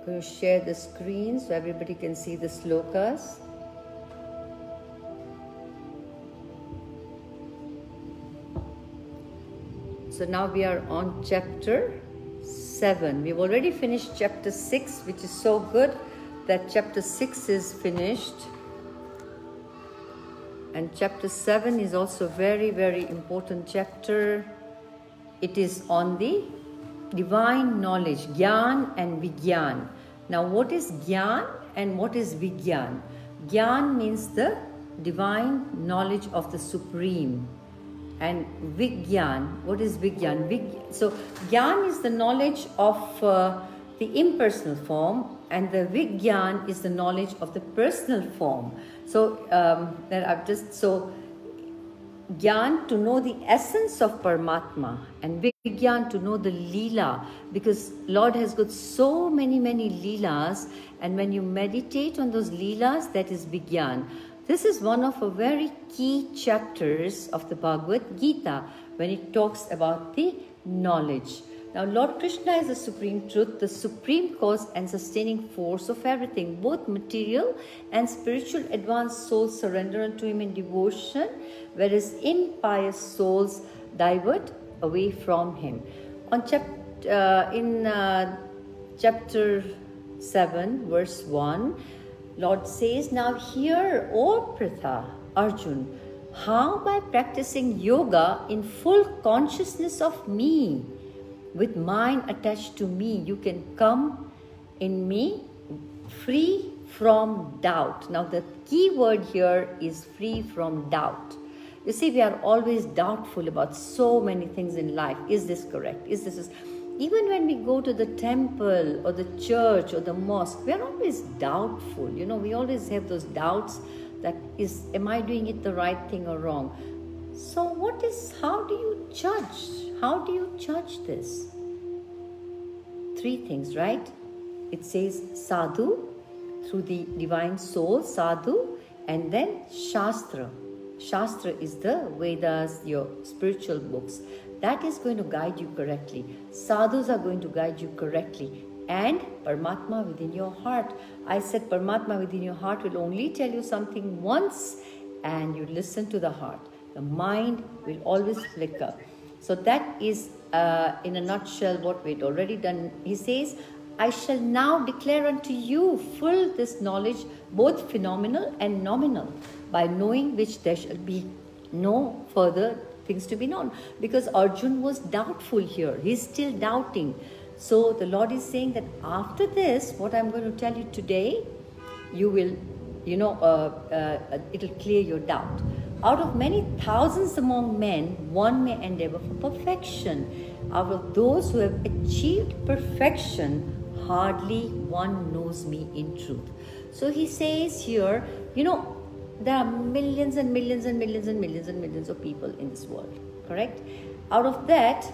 going to share the screen so everybody can see the slokas. So now we are on chapter 7. We've already finished chapter 6, which is so good that chapter 6 is finished. And chapter 7 is also very, very important chapter. It is on the divine knowledge, Gyan and Vigyan. Now, what is Gyan and what is Vigyan? Gyan means the divine knowledge of the Supreme. And Vigyan, what is Vigyan? So, Gyan is the knowledge of the impersonal form, and the Vigyan is the knowledge of the personal form. So, Gyan to know the essence of Paramatma, and Vigyan to know the Leela, because Lord has got so many Leelas, and when you meditate on those Leelas, that is Vigyan. This is one of the very key chapters of the Bhagavad Gita when it talks about the knowledge. Now, Lord Krishna is the Supreme Truth, the Supreme Cause and sustaining force of everything. Both material and spiritual advanced souls surrender unto Him in devotion, whereas impious souls divert away from Him. In chapter 7, verse 1, Lord says, now hear, O Pritha, Arjun, how by practicing yoga in full consciousness of me, with mind attached to me, you can come in me free from doubt. Now the key word here is free from doubt. You see, we are always doubtful about so many things in life. Is this correct? Is this... Even when we go to the temple or the church or the mosque, we are always doubtful. You know, we always have those doubts that am I doing it the right thing or wrong? So how do you judge? How do you judge this? 3 things, right? It says sadhu, through the divine soul, sadhu, and then shastra. Shastra is the Vedas, your spiritual books. That is going to guide you correctly. Sadhus are going to guide you correctly. And Paramatma within your heart. I said Paramatma within your heart will only tell you something once, and you listen to the heart. The mind will always flicker. So that is in a nutshell what we had already done. He says, I shall now declare unto you full this knowledge, both phenomenal and nominal, by knowing which there shall be no further things to be known. Because Arjun was doubtful here. He's still doubting. So the Lord is saying that after this, what I'm going to tell you today, you will, it'll clear your doubt. Out of many thousands among men, one may endeavor for perfection. Out of those who have achieved perfection, hardly one knows me in truth. So he says here, there are millions and millions and millions and millions and millions of people in this world, correct? Out of that,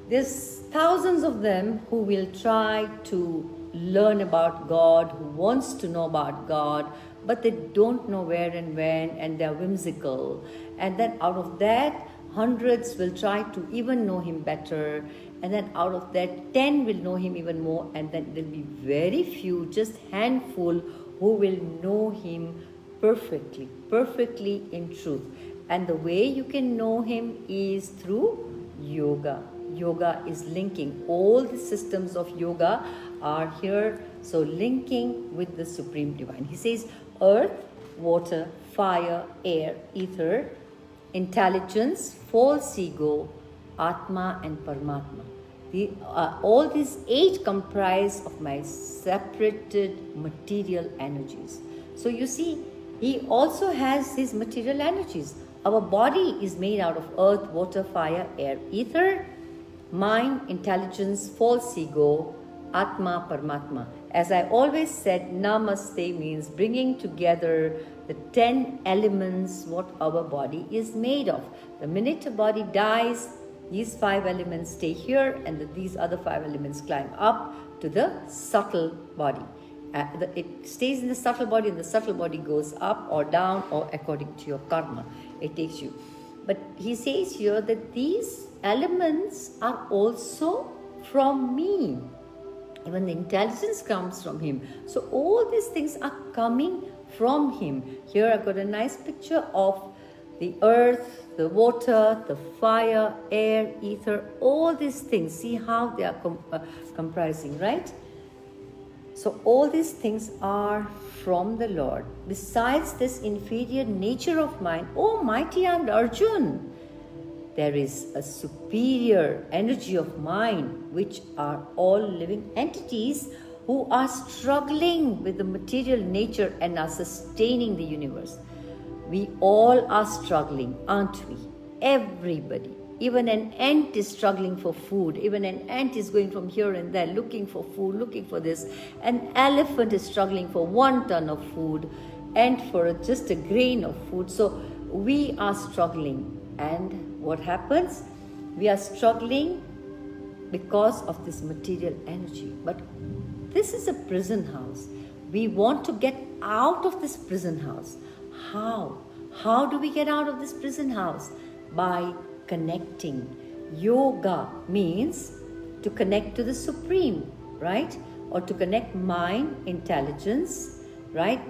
there's thousands of them who will try to learn about God, who wants to know about God, but they don't know where and when, and they're whimsical. And then out of that, hundreds will try to even know Him better. And then out of that, 10 will know Him even more. And then there'll be very few, just handful, who will know Him perfectly in truth. And the way you can know Him is through yoga. Yoga is linking. All the systems of yoga are here. So linking with the Supreme Divine. He says, earth, water, fire, air, ether, intelligence, false ego, Atma and Paramatma. All these 8 comprise of my separated material energies. So you see, He also has His material energies. Our body is made out of earth, water, fire, air, ether, mind, intelligence, false ego, Atma, Paramatma. As I always said, Namaste means bringing together the 10 elements what our body is made of. The minute a body dies, these 5 elements stay here, and these other 5 elements climb up to the subtle body. It stays in the subtle body, and the subtle body goes up or down or according to your karma. It takes you. But he says here that these elements are also from me. Even the intelligence comes from him. So all these things are coming from him. Here I've got a nice picture of the earth, the water, the fire, air, ether, all these things. See how they are comprising, right? So all these things are from the Lord. Besides this inferior nature of mine, O mighty armed Arjun, there is a superior energy of mind, which are all living entities who are struggling with the material nature and are sustaining the universe. We all are struggling, aren't we? Everybody. Even an ant is struggling for food. Even an ant is going from here and there, looking for food, looking for this. An elephant is struggling for 1 ton of food and for just a grain of food. So we are struggling. And what happens? We are struggling because of this material energy. But this is a prison house. We want to get out of this prison house. How? How do we get out of this prison house? By connecting. Yoga means to connect to the Supreme, right? Or to connect mind, intelligence, right?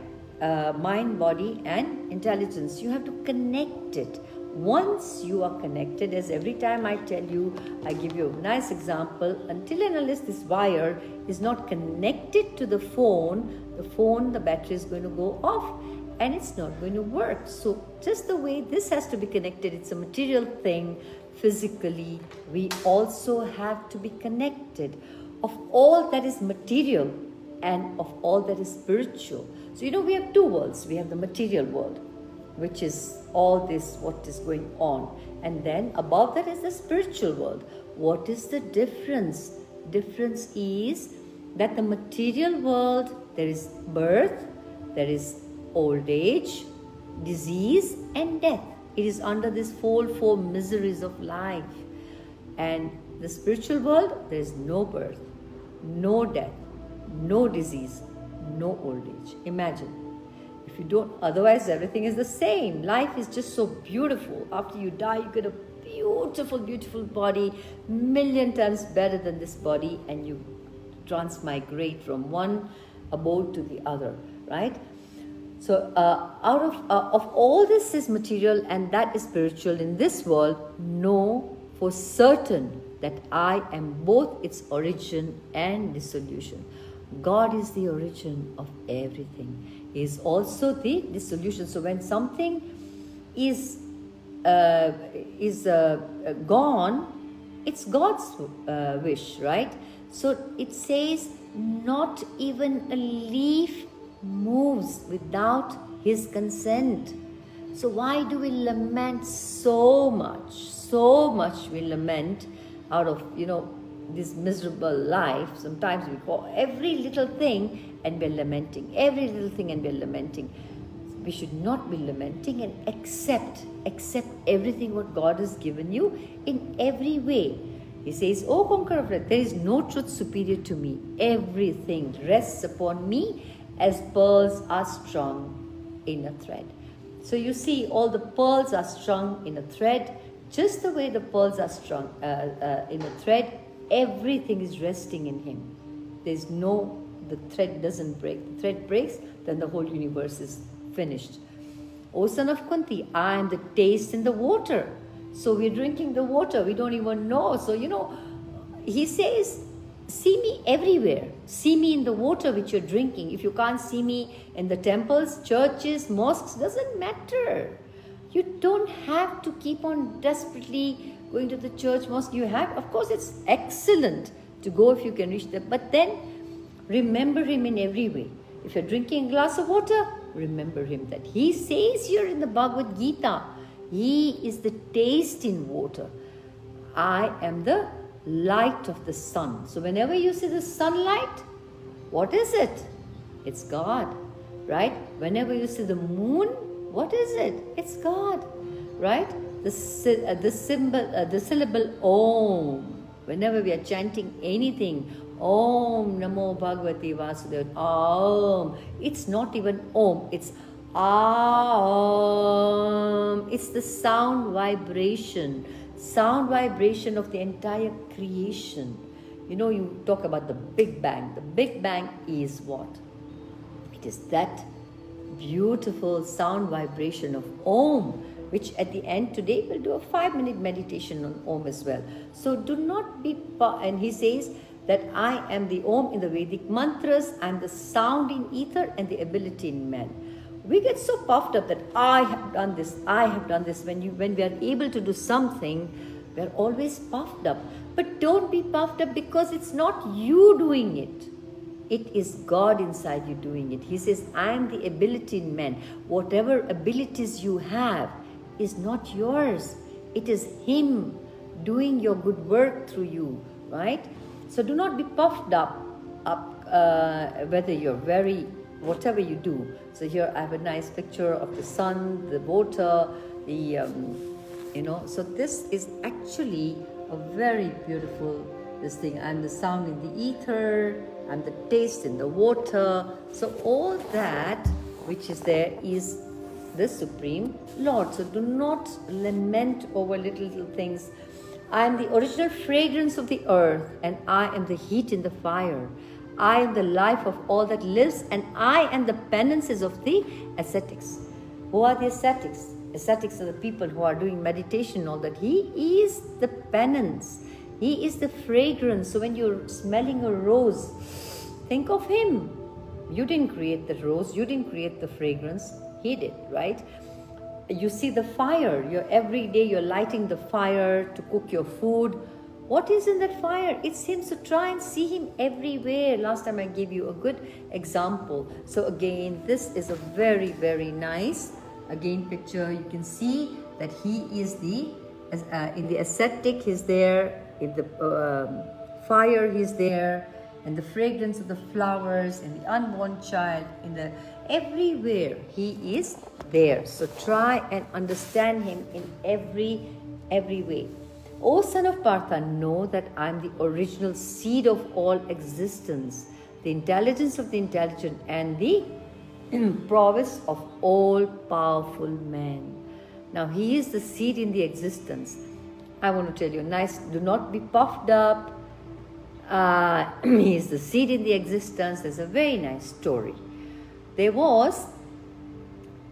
Mind, body and intelligence. You have to connect it. Once you are connected, as every time I tell you, I give you a nice example, until and unless this wire is not connected to the phone, the battery is going to go off and it's not going to work. So just the way this has to be connected, it's a material thing, physically, we also have to be connected of all that is material and of all that is spiritual. So we have 2 worlds. We have the material world, which is all this, what is going on. And then above that is the spiritual world. What is the difference? Difference is that the material world, there is birth, there is old age, disease and death. It is under this four miseries of life. And the spiritual world, there is no birth, no death, no disease, no old age. Imagine. If you don't, otherwise everything is the same. Life is just so beautiful. After you die, you get a beautiful, beautiful body, million times better than this body, and you transmigrate from one abode to the other, right? So out of all this is material and that is spiritual in this world, know for certain that I am both its origin and dissolution. God is the origin of everything. He is also the dissolution. So when something is gone, it's God's wish, right? So it says not even a leaf moves without his consent. So why do we lament so much? So much we lament out of, this miserable life. Sometimes we call every little thing and we're lamenting. Every little thing and we're lamenting. We should not be lamenting and accept everything what God has given you in every way. He says, O conqueror of death, there is no truth superior to me. Everything rests upon me as pearls are strung in a thread. So you see, all the pearls are strung in a thread. Just the way the pearls are strung in a thread, everything is resting in him. The thread doesn't break. The thread breaks, then the whole universe is finished. O son of Kunti, I am the taste in the water. So we're drinking the water, we don't even know. So, he says, see me everywhere. See me in the water which you're drinking. If you can't see me in the temples, churches, mosques, doesn't matter. You don't have to keep on desperately going to the church, mosque. You have, of course, it's excellent to go if you can reach there. But then, remember him in every way. If you're drinking a glass of water, remember him. That he says here in the Bhagavad Gita, he is the taste in water. I am the light of the sun. So whenever you see the sunlight, what is it? It's God, right? Whenever you see the moon, what is it? It's God, right? The syllable Om. Whenever we are chanting anything, Om Namo Bhagavate Vasudevaya, Om. It's not even Om, it's Om. It's the sound vibration of the entire creation. You know, you talk about the Big Bang. The Big Bang is what? It is that beautiful sound vibration of Om, which at the end today we'll do a 5-minute meditation on Om as well. So do not be, and he says that I am the Om in the Vedic mantras, I am the sound in ether and the ability in man. We get so puffed up that I have done this, I have done this. When we are able to do something, we are always puffed up. But don't be puffed up because it's not you doing it. It is God inside you doing it. He says, I am the ability in man. Whatever abilities you have is not yours. It is Him doing your good work through you, right? So do not be puffed up whether you're whatever you do. So here I have a nice picture of the sun, the water, so this is actually a very beautiful, this thing. I'm the sound in the ether, I'm the taste in the water. So all that which is there is the Supreme Lord. So do not lament over little things. I am the original fragrance of the earth, and I am the heat in the fire. I am the life of all that lives, and I am the penances of the ascetics. Who are the ascetics? Ascetics are the people who are doing meditation and all that. He is the penance. He is the fragrance. So when you're smelling a rose, think of Him. You didn't create the rose. You didn't create the fragrance. He did, right? You see the fire. Every day you're lighting the fire to cook your food. What is in that fire? It seems to try and see Him everywhere. Last time I gave you a good example. So again, this is a very, very nice, picture. You can see that He is in the ascetic, He's there. In the fire, He's there. And the fragrance of the flowers, and the unborn child, everywhere He is there. So try and understand Him in every way. O son of Partha, know that I am the original seed of all existence, the intelligence of the intelligent, and the prowess of all powerful men. Now He is the seed in the existence. I want to tell you, do not be puffed up. He is the seed in the existence. There's a very nice story. There was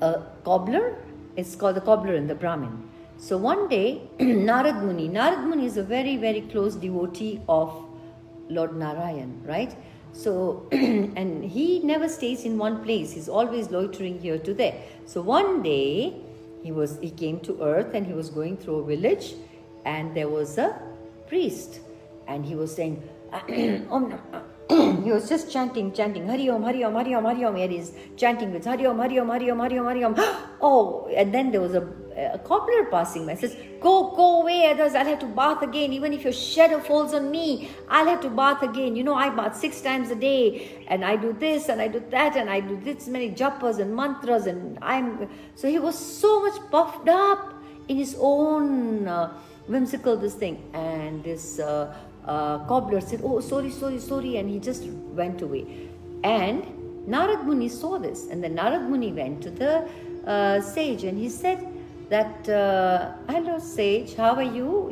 a cobbler. It's called the cobbler and the Brahmin. So one day, Narad Muni is a very, very close devotee of Lord Narayan, right? So, and he never stays in one place. He's always loitering here to there. So one day, he came to earth and he was going through a village, and there was a priest, and he was saying, he was just chanting, Hari Om, Hari Om, Hari Om, Hari Om. He is chanting with Hari Om, Hari Om, Hari Om, Hari Om, Hari Om. Oh, and then there was a cobbler passing by. Says, go away, others, I'll have to bath again. Even if your shadow falls on me, I'll have to bath again. You know, I bath 6 times a day, and I do this and I do that, and I do this many japas and mantras, and so he was so much puffed up in his own whimsical this thing. And this cobbler said, oh, sorry, and he just went away. And Narad Muni saw this, and then Narad Muni went to the sage, and he said that, hello sage, how are you?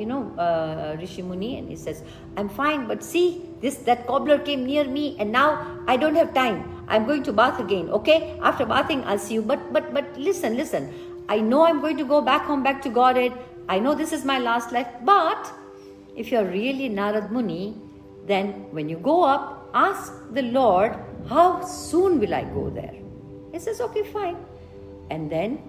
Rishi Muni. And he says, I'm fine, but see, that cobbler came near me, and now I don't have time. I'm going to bath again, okay? After bathing, I'll see you. But listen. I know I'm going to go back home, back to Godhead. I know this is my last life, but if you're really Narad Muni, then when you go up, ask the Lord, how soon will I go there? He says, okay, fine. And then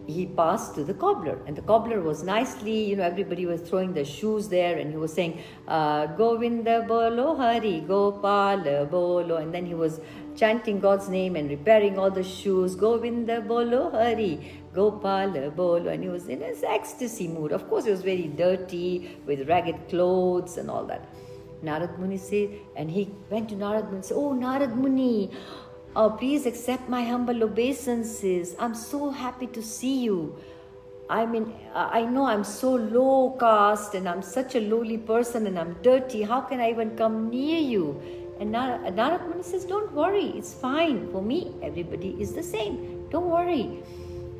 he passed to the cobbler, and the cobbler was nicely, everybody was throwing their shoes there, and he was saying, Govinda Bolo Hari Gopala Bolo, and then he was chanting God's name and repairing all the shoes, Govinda Bolo Hari Gopala Bolo, and he was in his ecstasy mood. Of course, he was very dirty with ragged clothes and all that. Narad Muni said, and he went to Narad Muni and said, oh, Narad Muni, please accept my humble obeisances. I'm so happy to see you. I know I'm so low caste, and I'm such a lowly person, and I'm dirty. How can I even come near you? And Narad Muni says, don't worry, it's fine. For me, everybody is the same. Don't worry.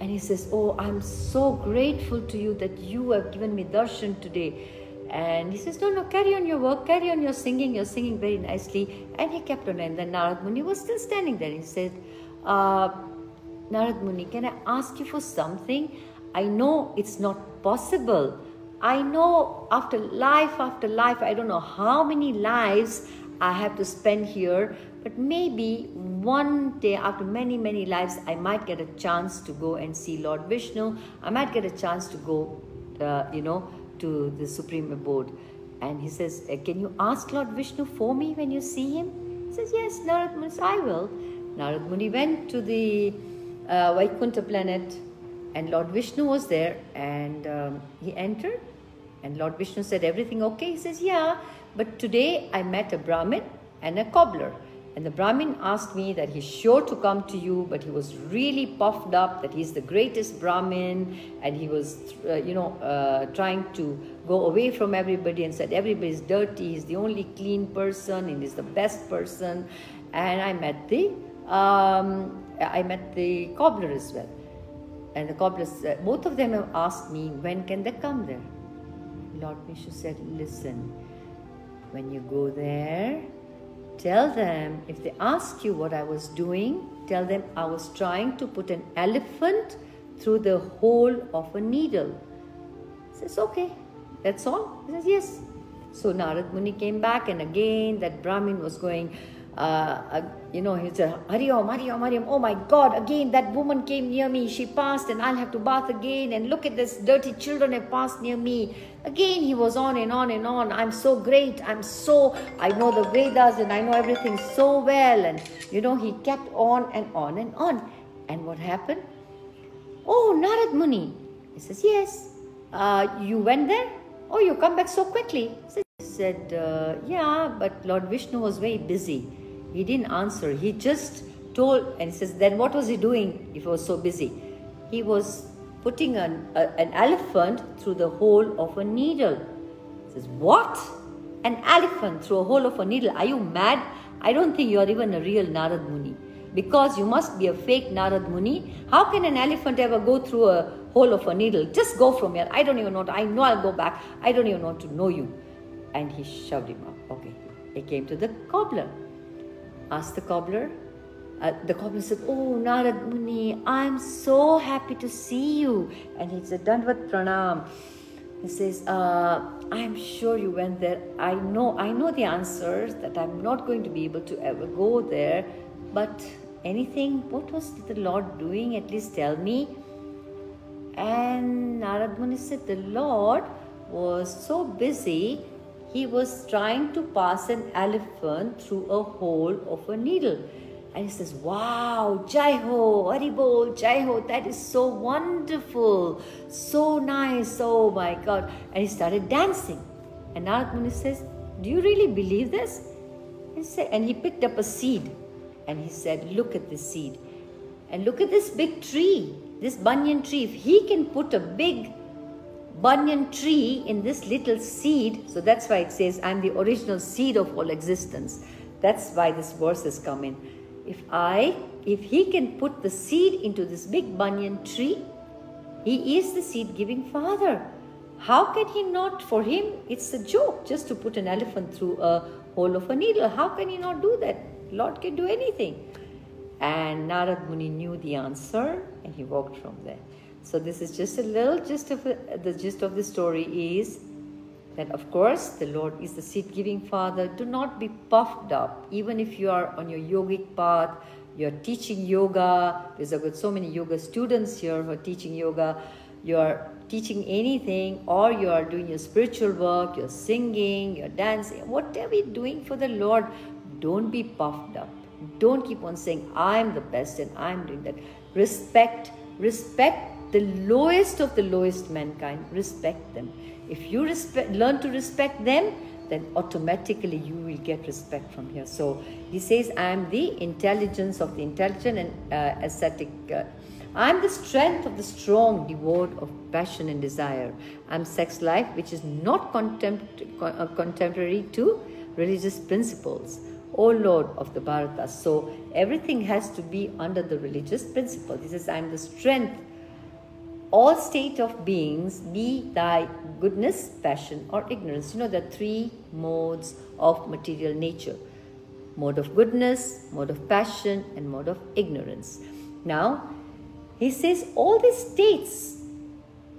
And he says, oh, I'm so grateful to you that you have given me darshan today. And he says, no, carry on your work, carry on your singing. You're singing very nicely. And he kept on. And then Narad Muni was still standing there. He said, Narad Muni, can I ask you for something? I know it's not possible. I know after life, I don't know how many lives I have to spend here. But maybe one day after many, many lives, I might get a chance to go and see Lord Vishnu. I might get a chance to go, to the Supreme Abode. And he says, can you ask Lord Vishnu for me when you see him? He says, yes, Narad Muni, I will. Narad Muni went to the Vaikuntha planet, and Lord Vishnu was there, and he entered, and Lord Vishnu said, everything okay? He says, yeah, but today I met a Brahmin and a cobbler. And the Brahmin asked me that he's sure to come to you, but he was really puffed up that he's the greatest Brahmin, and he was, trying to go away from everybody and said everybody's dirty, he's the only clean person, and he's the best person. And I met the cobbler as well. And the cobbler said, both of them have asked me, when can they come there? Lord Vishnu said, listen, when you go there, tell them, if they ask you what I was doing, tell them I was trying to put an elephant through the hole of a needle. He says, okay, that's all? He says, yes. So Narad Muni came back, and again that Brahmin was going, he said, Hari Om, Hari Om, Hari Om. Oh my God, again that woman came near me. She passed, and I'll have to bath again. And look at this, dirty children have passed near me. Again, he was on and on and on. I'm so great. I know the Vedas, and I know everything so well. And, he kept on and on and on. And what happened? Oh, Narad Muni. He says, yes. You went there? Oh, you come back so quickly. He said, yeah, but Lord Vishnu was very busy. He didn't answer. He just told, and he says, then what was he doing if he was so busy? He was putting an elephant through the hole of a needle. He says, what? An elephant through a hole of a needle? Are you mad? I don't think you are even a real Narad Muni, because you must be a fake Narad Muni. How can an elephant ever go through a hole of a needle? Just go from here. I don't even know. I know I'll go back. I don't even want to know you. And he shoved him up. Okay. He came to the cobbler. Asked the cobbler. The cobbler said, oh, Narad Muni, I'm so happy to see you. And he said, Dandvat Pranam. He says, I'm sure you went there. I know the answers, that I'm not going to be able to ever go there. But anything, what was the Lord doing? At least tell me. And Narad Muni said, the Lord was so busy, he was trying to pass an elephant through a hole of a needle. And he says, wow, Jai Ho, Haribol, Jai Ho, that is so wonderful, so nice, oh my God. And he started dancing. And Narad Muni says, do you really believe this? And he picked up a seed, and he said, look at this seed. And look at this big tree, this banyan tree. If he can put a big banyan tree in this little seed, so that's why it says, I'm the original seed of all existence. That's why this verse has come in. If he can put the seed into this big banyan tree, he is the seed giving father. How can he not? For him, it's a joke just to put an elephant through a hole of a needle. How can he not do that? Lord can do anything. And Narad Muni knew the answer, and he walked from there. So this is just a little gist of the gist of the story is that, of course, the Lord is the seed-giving Father. Do not be puffed up. Even if you are on your yogic path, you're teaching yoga. There's so many yoga students here who are teaching yoga. You're teaching anything, or you are doing your spiritual work, you're singing, you're dancing, whatever you're doing for the Lord, don't be puffed up. Don't keep on saying, I'm the best and I'm doing that. Respect the lowest of the lowest mankind. Respect them. If you learn to respect them, then automatically you will get respect from here. So he says, I am the intelligence of the intelligent and ascetic. I am the strength of the strong, devoid of passion and desire. I am sex life, which is not contemporary to religious principles. O Lord of the Bharata. So everything has to be under the religious principle. He says, I am the strength. All state of beings, be goodness, passion, or ignorance. You know, there are three modes of material nature: mode of goodness, mode of passion, and mode of ignorance. Now, he says all these states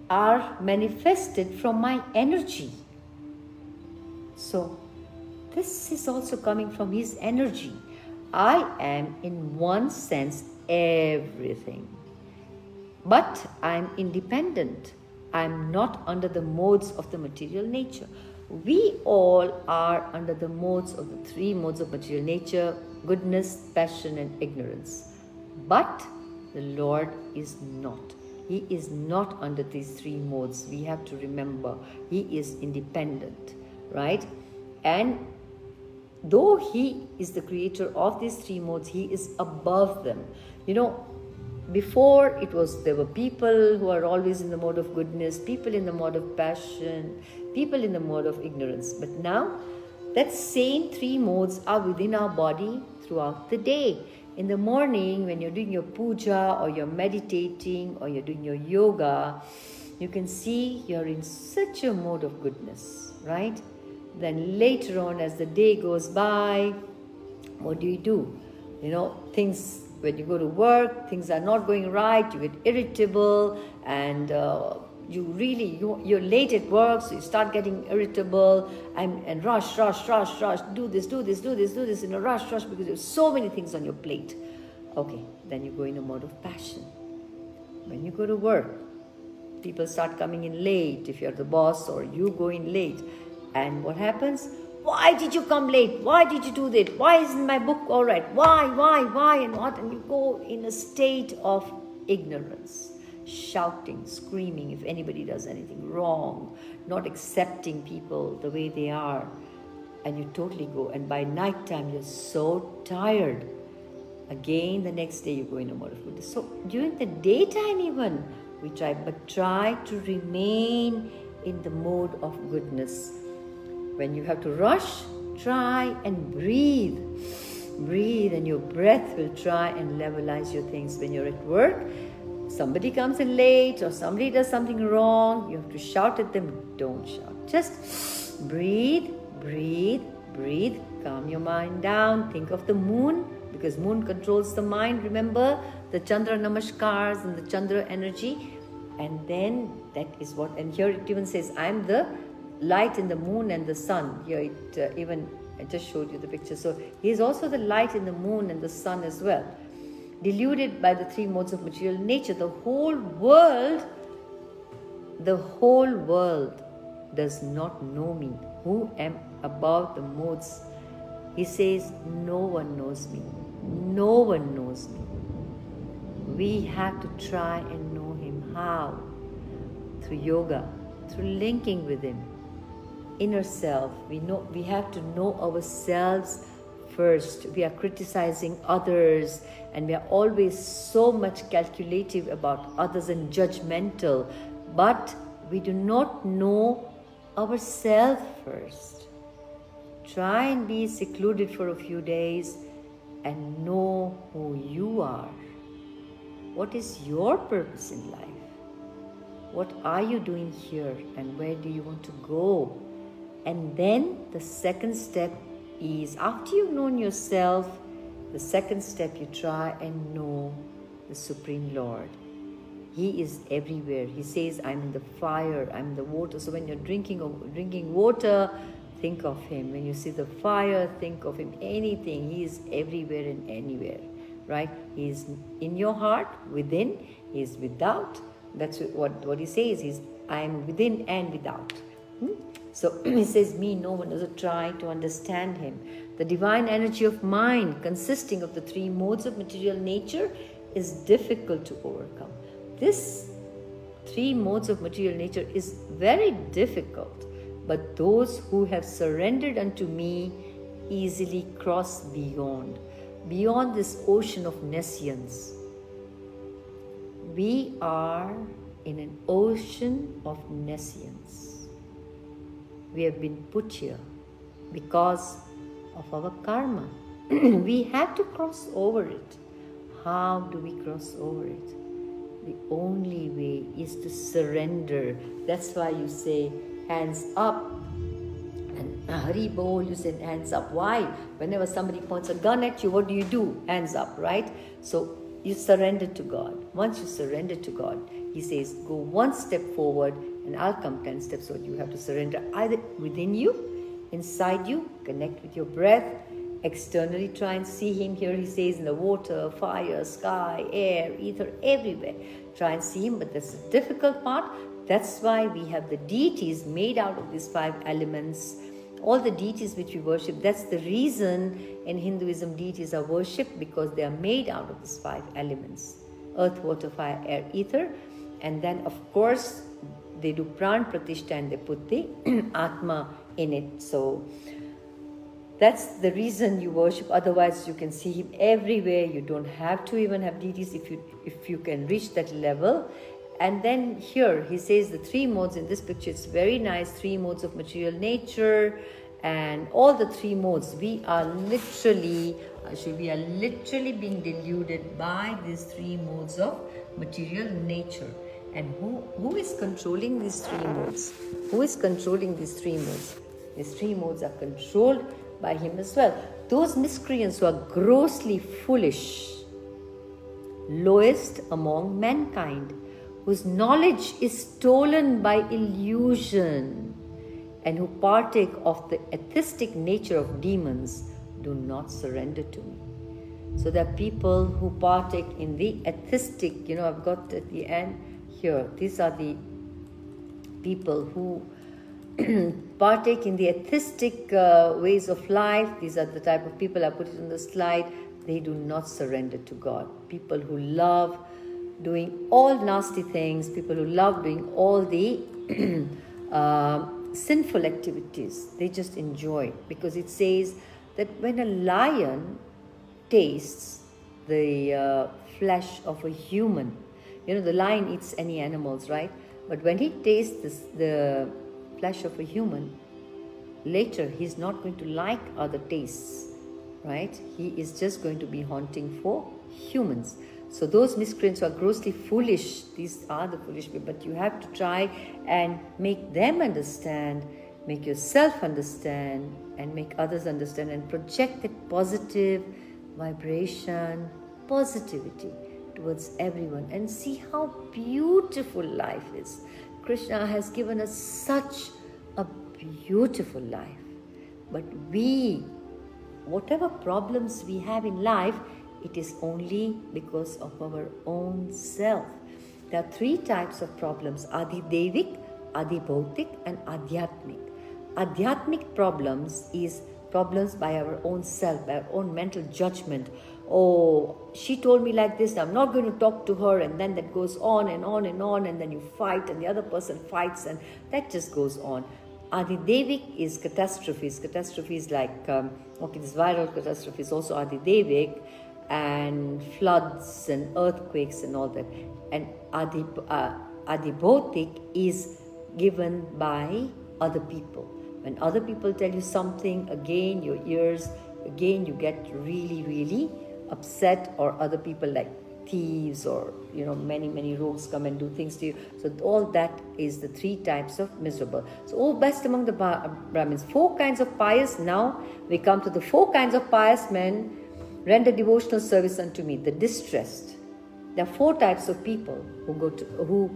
are manifested from my energy. So, this is also coming from his energy. I am, in one sense, everything. But I am independent. I am not under the modes of the material nature. We all are under the modes of the three modes of material nature: goodness, passion, and ignorance. But the Lord is not. He is not under these three modes. We have to remember, he is independent, right? And though he is the creator of these three modes, he is above them. You know, before there were people who are always in the mode of goodness, people in the mode of passion, people in the mode of ignorance. But now, that same three modes are within our body throughout the day. In the morning, when you're doing your puja, or you're meditating, or you're doing your yoga, you can see you're in such a mode of goodness, right? Then later on, as the day goes by, what do? You know, things, when you go to work, things are not going right, you get irritable, and you're late at work, so you start getting irritable and rush, do this in a rush, because there's so many things on your plate. Okay, then you go in a mode of passion. When you go to work, people start coming in late, if you're the boss, or you go in late. And what happens? Why did you come late? Why did you do that? Why isn't my book all right? Why, and what? And you go in a state of ignorance, shouting, screaming if anybody does anything wrong, not accepting people the way they are. And you totally go. And by night time, you're so tired. Again, the next day, you go in a mode of goodness. So during the daytime even, we try to remain in the mode of goodness. When you have to rush, try and breathe. Breathe, and your breath will try and levelize your things. When you're at work, somebody comes in late or somebody does something wrong, you have to shout at them. Don't shout. Just breathe, calm your mind down. Think of the moon, because moon controls the mind. Remember the Chandra Namaskars and the Chandra energy. And then that is what, and here it even says, I'm the light in the moon and the sun. Here I just showed you the picture. So he is also the light in the moon and the sun as well. Deluded by the three modes of material nature, the whole world does not know me, who am above the modes. He says, no one knows me. No one knows me. We have to try and know him. How? Through yoga, through linking with him. Inner self. We have to know ourselves first. We are criticizing others, and we are always so much calculative about others and judgmental, but we do not know ourselves first. Try and be secluded for a few days and know who you are. What is your purpose in life? What are you doing here, and where do you want to go? And then the second step is, after you've known yourself, the second step, you try and know the Supreme Lord. He is everywhere. He says, I'm in the fire, I'm in the water. So when you're drinking water, think of him. When you see the fire, think of him. Anything, he is everywhere and anywhere, right? He is in your heart, within, he is without. That's what he says, I am within and without. So he says, me, no one is trying to understand him. The divine energy of mind, consisting of the three modes of material nature, is difficult to overcome. This three modes of material nature is very difficult, but those who have surrendered unto me easily cross beyond this ocean of nescience. We are in an ocean of nescience. We have been put here because of our karma. We have to cross over it. How do we cross over it? The only way is to surrender. That's why you say, hands up. And Hari Bol, you said hands up. Why? Whenever somebody points a gun at you, what do? Hands up, right? So you surrender to God. Once you surrender to God, He says, go one step forward and I'll come 10 steps forward. You have to surrender either within you, inside you, connect with your breath, externally try and see Him. Here He says in the water, fire, sky, air, ether, everywhere. Try and see Him, but that's the difficult part. That's why we have the deities made out of these 5 elements. All the deities which we worship, that's the reason in Hinduism deities are worshipped, because they are made out of these 5 elements. Earth, water, fire, air, ether. And then of course they do pran pratishtha and they put the Atma in it. So that's the reason you worship. Otherwise you can see Him everywhere. You don't have to even have deities if you can reach that level. And then here He says the 3 modes in this picture. It's very nice. 3 modes of material nature, and all the 3 modes we are literally being deluded by these 3 modes of material nature. And who is controlling these 3 modes? Who is controlling these 3 modes? These 3 modes are controlled by Him as well. Those miscreants who are grossly foolish, lowest among mankind, whose knowledge is stolen by illusion, and who partake of the atheistic nature of demons, do not surrender to me. So there are people who partake in the atheistic, I've got at the end here, these are the people who partake in the atheistic ways of life. These are the type of people, I put it on the slide. They do not surrender to God. People who love doing all nasty things, people who love doing all the sinful activities, they just enjoy. Because it says that when a lion tastes the flesh of a human, the lion eats any animals, right? But when he tastes the flesh of a human, later he's not going to like other tastes, right? He is just going to be hunting for humans. So those miscreants are grossly foolish. These are the foolish people. But you have to try and make them understand, make yourself understand, and make others understand, and project that positive vibration, positivity towards everyone, and see how beautiful life is. Krishna has given us such a beautiful life. But whatever problems we have in life, it is only because of our own self. There are 3 types of problems: Adi-Devik, Adi-Bhautik, and Adhyatmik. Adhyatmik problems is problems by our own self, by our own mental judgment. Oh, she told me like this, I'm not going to talk to her, and then that goes on and on and on, and then you fight and the other person fights, and that just goes on. Adi-Devik is catastrophes. Catastrophes like, this viral catastrophe is also Adi-Devik, and floods and earthquakes and all that. And Adi-Bhautik is given by other people. When other people tell you something, again your ears, again you get really, really upset, or other people like thieves, or many rogues come and do things to you. So all that is the 3 types of miserable. So, oh, best among the Brahmins, 4 kinds of pious. Now we come to the 4 kinds of pious men. Render devotional service unto me. The distressed. There are 4 types of people who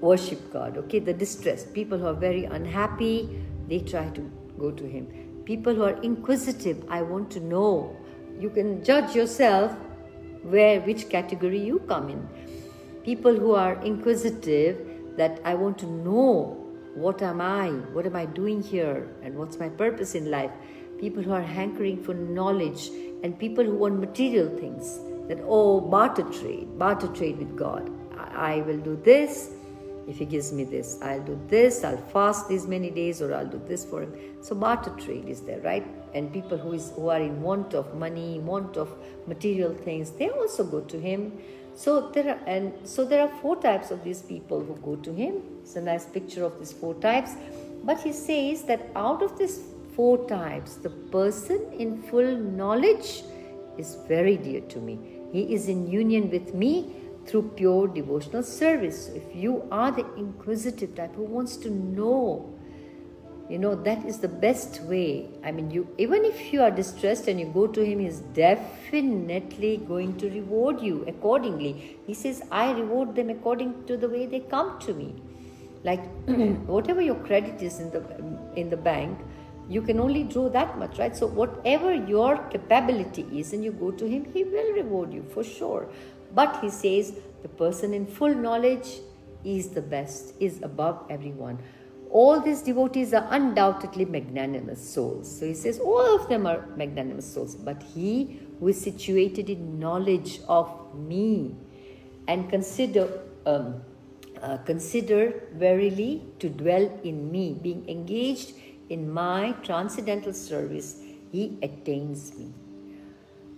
worship God. Okay, the distressed, people who are very unhappy, they try to go to Him. People who are inquisitive, I want to know. You can judge yourself which category you come in. People who are inquisitive, that I want to know, what am I doing here, and what's my purpose in life. People who are hankering for knowledge, and people who want material things, that barter trade with God. I will do this if He gives me this. I'll do this, I'll fast these many days, or I'll do this for Him. So barter trade is there, right? And people who are in want of money, want of material things, they also go to Him. So there are 4 types of these people who go to Him. It's a nice picture of these 4 types. But He says that out of these 4 types, the person in full knowledge is very dear to me. He is in union with me through pure devotional service. So if you are the inquisitive type who wants to know, That is the best way. I mean, even if you are distressed and you go to him, he's definitely going to reward you accordingly. He says, I reward them according to the way they come to me. Like whatever your credit is in the bank, you can only draw that much, right? So whatever your capability is, and you go to him, he will reward you for sure. But he says the person in full knowledge is the best, is above everyone. All these devotees are undoubtedly magnanimous souls. So he says all of them are magnanimous souls. But he who is situated in knowledge of me and consider verily to dwell in me, being engaged in my transcendental service, he attains me.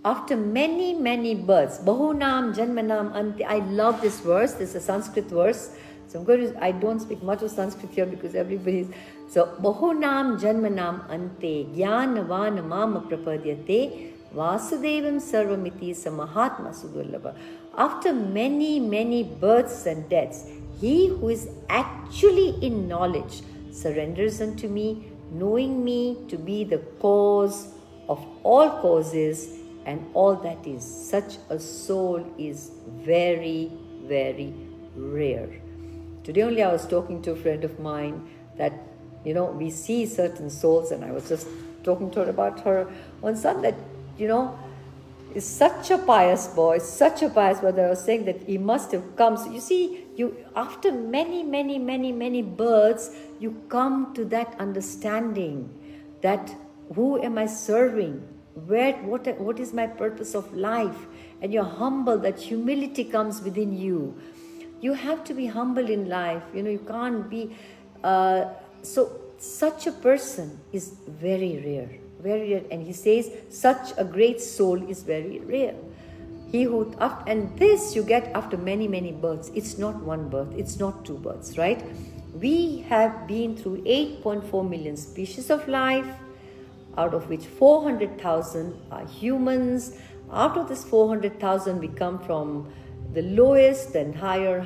After many, many births, Bahunam Janmanam Ante. I love this verse. This is a Sanskrit verse. So I don't speak much of Sanskrit here because everybody's. So, Bahunam Janmanam Ante Jnanavan Mama Prapadyate Vasudevam Sarvamiti Samahatma Sudurlabha. After many, many births and deaths, he who is actually in knowledge surrenders unto me, knowing me to be the cause of all causes and all that is. Such a soul is very, very rare. Today only I was talking to a friend of mine that, we see certain souls, and I was just talking to her about her one son that, is such a pious boy, such a pious boy, that I was saying that he must have come. So you see, after many, many, many, many births, you come to that understanding that who am I serving? What is my purpose of life? And you're humble, that humility comes within you. You have to be humble in life. You can't be... so such a person is very rare. Very rare. And he says, such a great soul is very rare. And this you get after many, many births. It's not one birth. It's not two births, right? We have been through 8.4 million species of life, out of which 400,000 are humans. Out of this 400,000, we come from the lowest, then higher.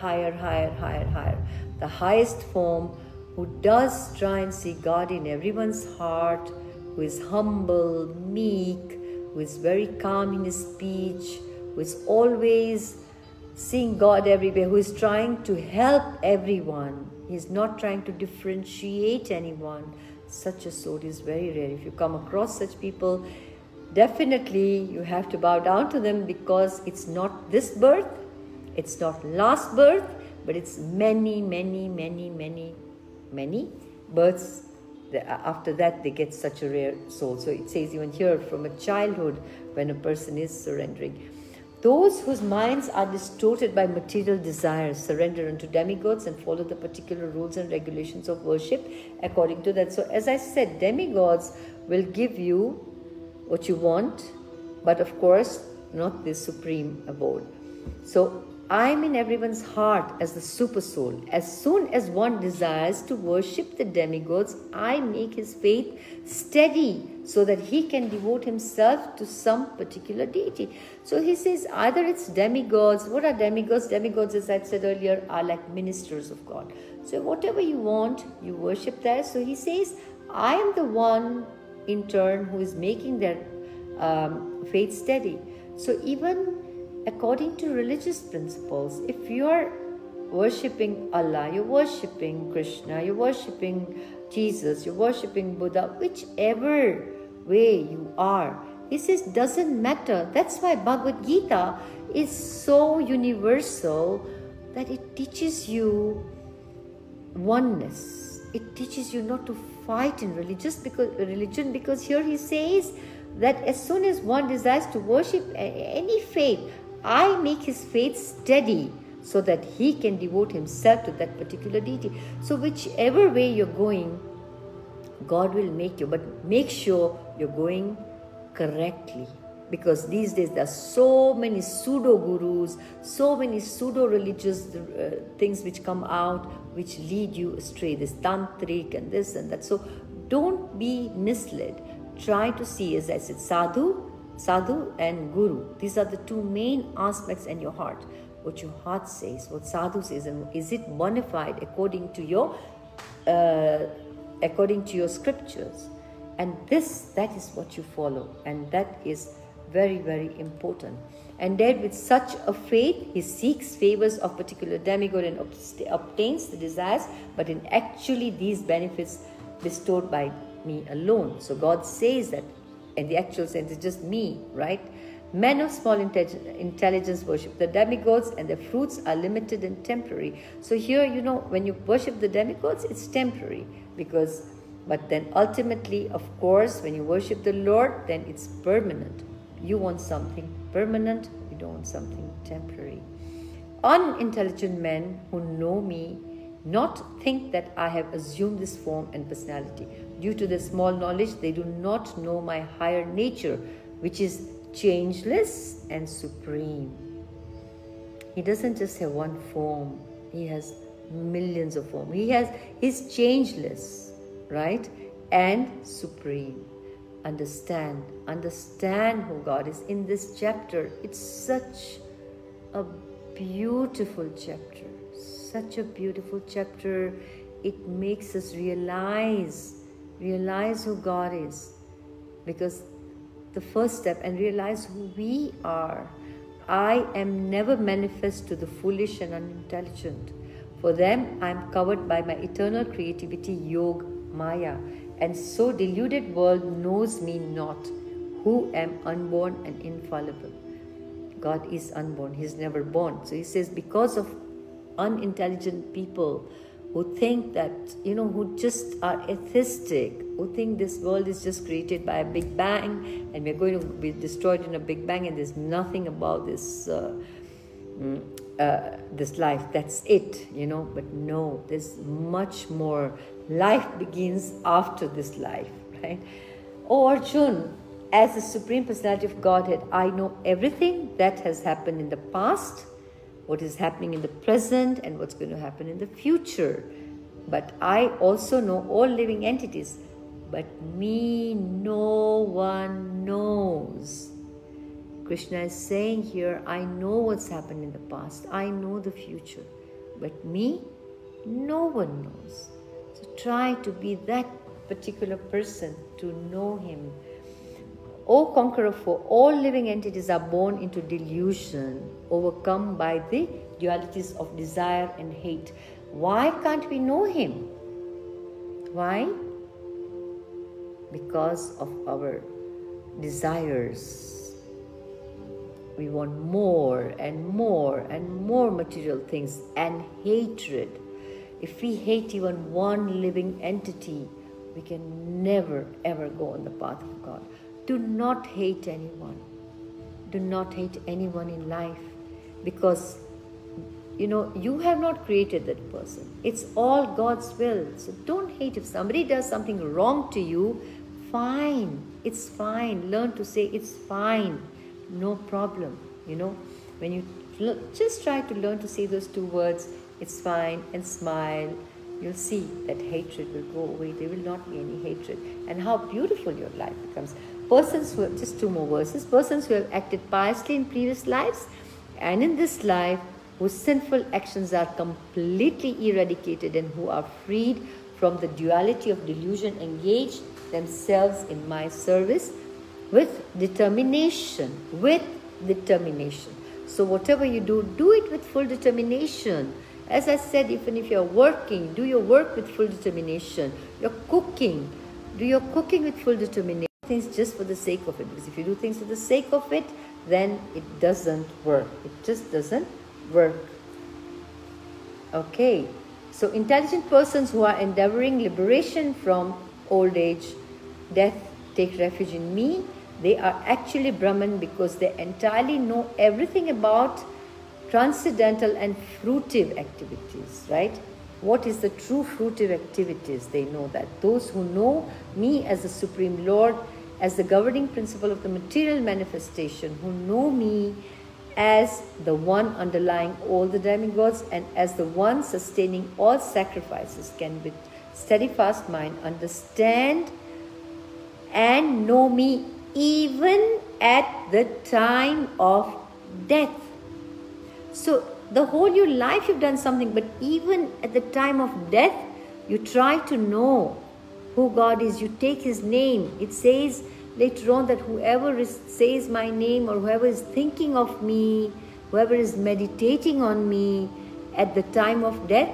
The highest form, who does try and see God in everyone's heart, who is humble, meek, who is very calm in his speech, who is always seeing God everywhere, who is trying to help everyone. He is not trying to differentiate anyone. Such a soul is very rare. If you come across such people, definitely you have to bow down to them, because it's not this birth, it's not last birth, but it's many, many, many, many, many births. After that, they get such a rare soul. So it says even here, from a childhood, when a person is surrendering. Those whose minds are distorted by material desires surrender unto demigods and follow the particular rules and regulations of worship according to that. So as I said, demigods will give you what you want, but of course not the supreme abode. So I'm in everyone's heart as the super soul. As soon as one desires to worship the demigods, I make his faith steady so that he can devote himself to some particular deity. So he says either it's demigods. What are demigods? Demigods, as I said earlier, are like ministers of God. So whatever you want, you worship there. So he says, I am the one in turn who is making their faith steady. So even according to religious principles, if you are worshipping Allah, you're worshipping Krishna, you're worshipping Jesus, you're worshipping Buddha, whichever way you are, he says, doesn't matter. That's why Bhagavad Gita is so universal that it teaches you oneness. It teaches you not to fight in religion, because here he says that as soon as one desires to worship any faith, I make his faith steady so that he can devote himself to that particular deity. So whichever way you're going, God will make you, but make sure you're going correctly. Because these days there are so many pseudo-gurus, so many pseudo-religious things which come out, which lead you astray. This tantric and this and that. So don't be misled. Try to see, as I said, sadhu and guru. These are the two main aspects in your heart. What your heart says, what sadhu says, and is it bona fide according to your according to your scriptures. And that is what you follow. And that is very, very important. And then with such a faith, he seeks favors of particular demigod and obtains the desires, but in actually these benefits bestowed by me alone. So God says that in the actual sense, it's just me, right? Men of small intelligence worship the demigods, and their fruits are limited and temporary. So here, when you worship the demigods, it's temporary, but then ultimately, of course, when you worship the Lord, then it's permanent. You want something permanent, you don't want something temporary. Unintelligent men who know me not think that I have assumed this form and personality. Due to their small knowledge, they do not know my higher nature, which is changeless and supreme. He doesn't just have one form, he has millions of forms. He's changeless, right? And supreme. Understand who God is. In this chapter, it's such a beautiful chapter, such a beautiful chapter. It makes us realize who God is, because the first step, and realize who we are. I am never manifest to the foolish and unintelligent. For them, I am covered by my eternal creativity, Yog Maya, and so deluded world knows me not, who am unborn and infallible. God is unborn, He is never born. So He says, because of unintelligent people who think that, who just are atheistic, who think this world is just created by a big bang and we're going to be destroyed in a big bang and there's nothing about this this life, that's it, but no, there's much more. Life begins after this life, right? Oh Arjun, as the Supreme Personality of Godhead, I know everything that has happened in the past, what is happening in the present, and what's going to happen in the future. But I also know all living entities, but me no one knows. Krishna is saying here, I know what's happened in the past, I know the future, but me, no one knows. So try to be that particular person, to know Him. O Conqueror, for all living entities are born into delusion, overcome by the dualities of desire and hate. Why can't we know Him? Why? Because of our desires. We want more and more and more material things, and hatred. If we hate even one living entity, we can never ever go on the path of God. Do not hate anyone. Do not hate anyone in life, because you have not created that person. It's all God's will. So don't hate. If somebody does something wrong to you, fine. It's fine. Learn to say it's fine. No problem. When you just try to learn to say those two words, it's fine, and smile, you'll see that hatred will go away. There will not be any hatred. And how beautiful your life becomes. Persons who have, just two more verses, persons who have acted piously in previous lives and in this life, whose sinful actions are completely eradicated and who are freed from the duality of delusion, engage themselves in my service with determination. So whatever you do, do it with full determination. As I said, even if you're working, do your work with full determination. You're cooking, do your cooking with full determination. Things just for the sake of it. Because if you do things for the sake of it, then it doesn't work. It just doesn't work. Okay. So intelligent persons who are endeavoring liberation from old age, death, take refuge in me. They are actually Brahman because they entirely know everything about transcendental and fruitive activities, right? What is the true fruitive activities? They know that. Those who know me as the Supreme Lord, as the governing principle of the material manifestation, who know me as the one underlying all the demigods and as the one sustaining all sacrifices, can with steadfast mind understand and know me even at the time of death. So the whole your life you've done something, but even at the time of death, you try to know who God is. You take His name. It says later on that whoever says my name, or whoever is thinking of me, whoever is meditating on me, at the time of death,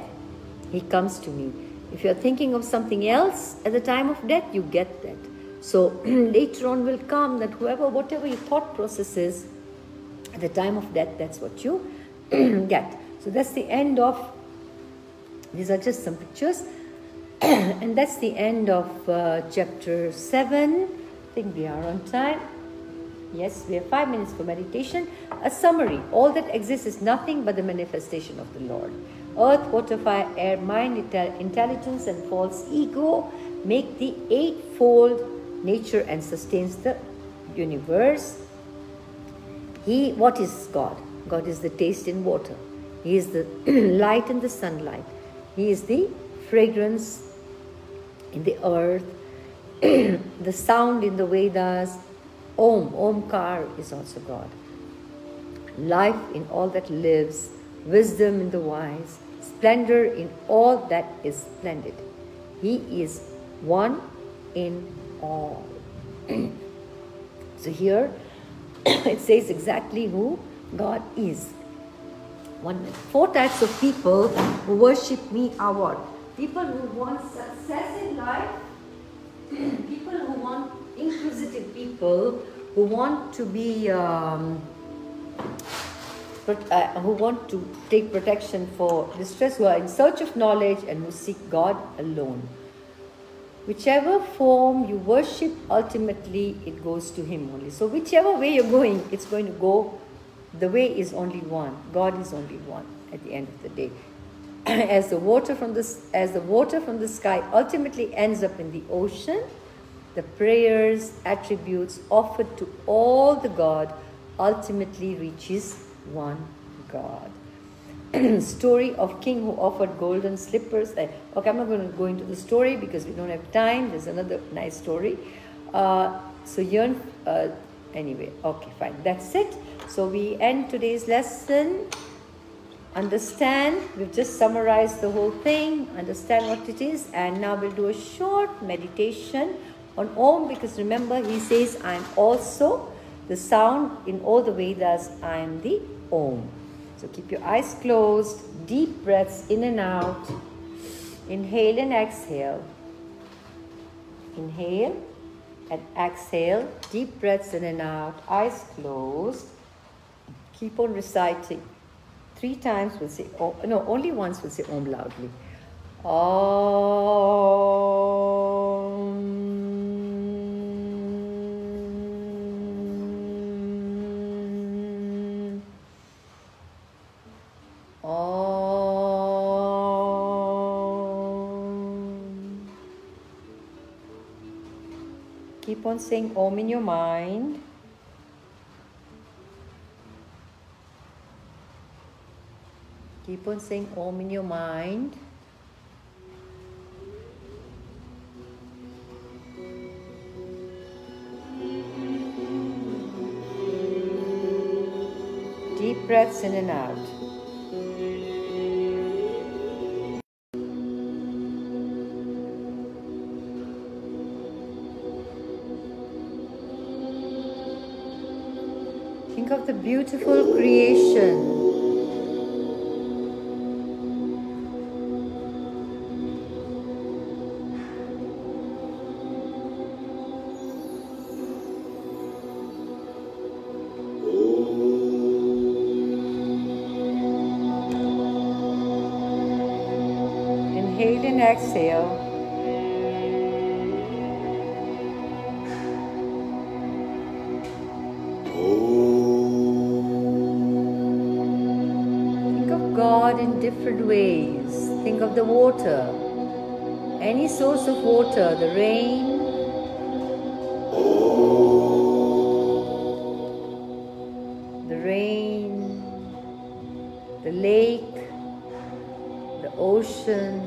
he comes to me. If you're thinking of something else at the time of death, you get that. So later on will come that whatever your thought process is, at the time of death, that's what you get. So that's the end of, these are just some pictures. And that's the end of chapter 7. I think we are on time. Yes, we have 5 minutes for meditation. A summary. All that exists is nothing but the manifestation of the Lord. Earth, water, fire, air, mind, intelligence, and false ego make the eightfold nature and sustains the universe. What is God? God is the taste in water. He is the light in the sunlight. He is the fragrance in the earth, the sound in the Vedas. Omkar is also God. Life in all that lives, wisdom in the wise, splendor in all that is splendid. He is one in all. So here it says exactly who God is. 4 types of people who worship me are what? People who want success in life, people who want inquisitive people, who want to be, who want to take protection for distress, who are in search of knowledge and who seek God alone. Whichever form you worship, ultimately it goes to Him only. So whichever way you're going, it's going to go. The way is only one. God is only one at the end of the day. As the water from the sky ultimately ends up in the ocean, the prayers, attributes offered to all the God ultimately reaches one God. Story of king who offered golden slippers. Okay, I'm not going to go into the story because we don't have time. There's another nice story. Anyway, okay, fine. That's it. So we end today's lesson. Understand, we've just summarized the whole thing. Understand what it is. And now we'll do a short meditation on Om, because remember, he says, I am also the sound in all the Vedas. I am the Om. So keep your eyes closed. Deep breaths in and out. Inhale and exhale. Inhale and exhale. Deep breaths in and out. Eyes closed. Keep on reciting. 3 times we'll say Om. No, only once we'll say Om loudly. Om. Keep on saying Om in your mind. Keep on saying Om in your mind. Deep breaths in and out. Think of the beautiful creation. Inhale and exhale. In different ways. Think of the water, any source of water, the rain, the lake, the ocean.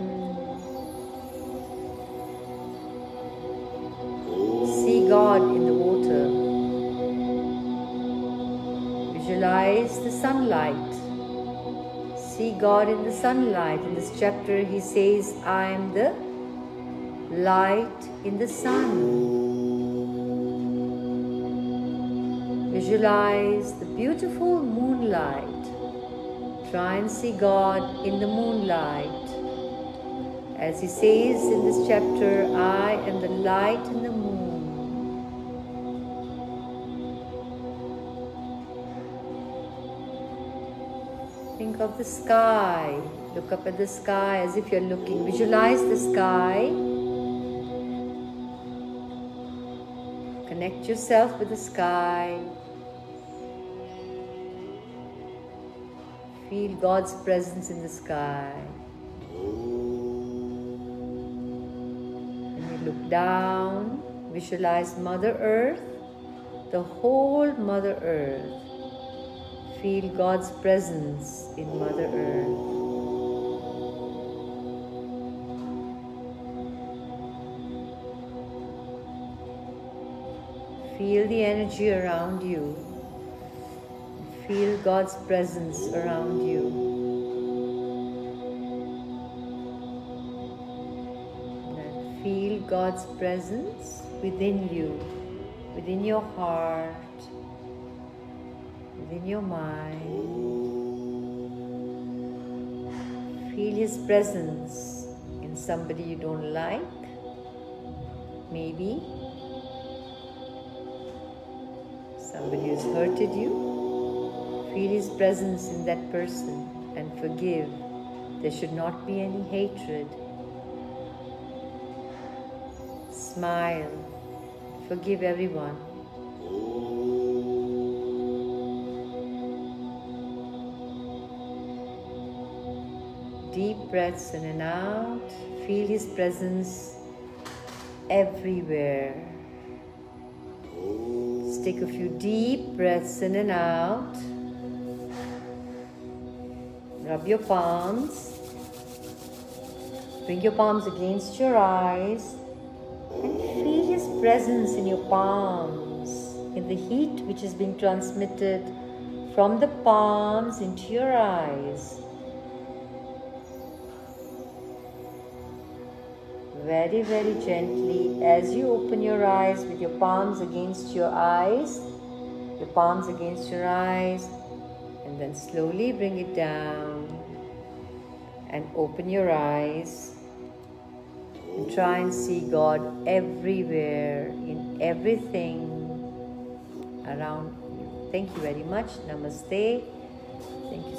See God in the water. Visualize the sunlight. See God in the sunlight. In this chapter he says, I am the light in the sun. Visualize the beautiful moonlight. Try and see God in the moonlight. As he says in this chapter, I am the light in the moon. Think of the sky. Look up at the sky as if you're looking. Visualize the sky. Connect yourself with the sky. Feel God's presence in the sky. When you look down, visualize Mother Earth, the whole Mother Earth. Feel God's presence in Mother Earth. Feel the energy around you. Feel God's presence around you. And feel God's presence within you, within your heart, within your mind. Feel His presence in somebody you don't like, maybe somebody who's hurted you. Feel His presence in that person and forgive. There should not be any hatred. Smile. Forgive everyone. Deep breaths in and out. Feel His presence everywhere. Just take a few deep breaths in and out. Rub your palms. Bring your palms against your eyes and feel His presence in your palms, in the heat which is being transmitted from the palms into your eyes. Very, very gently, as you open your eyes with your palms against your eyes, your palms against your eyes, and then slowly bring it down and open your eyes and try and see God everywhere, in everything around you. Thank you very much. Namaste. Thank you.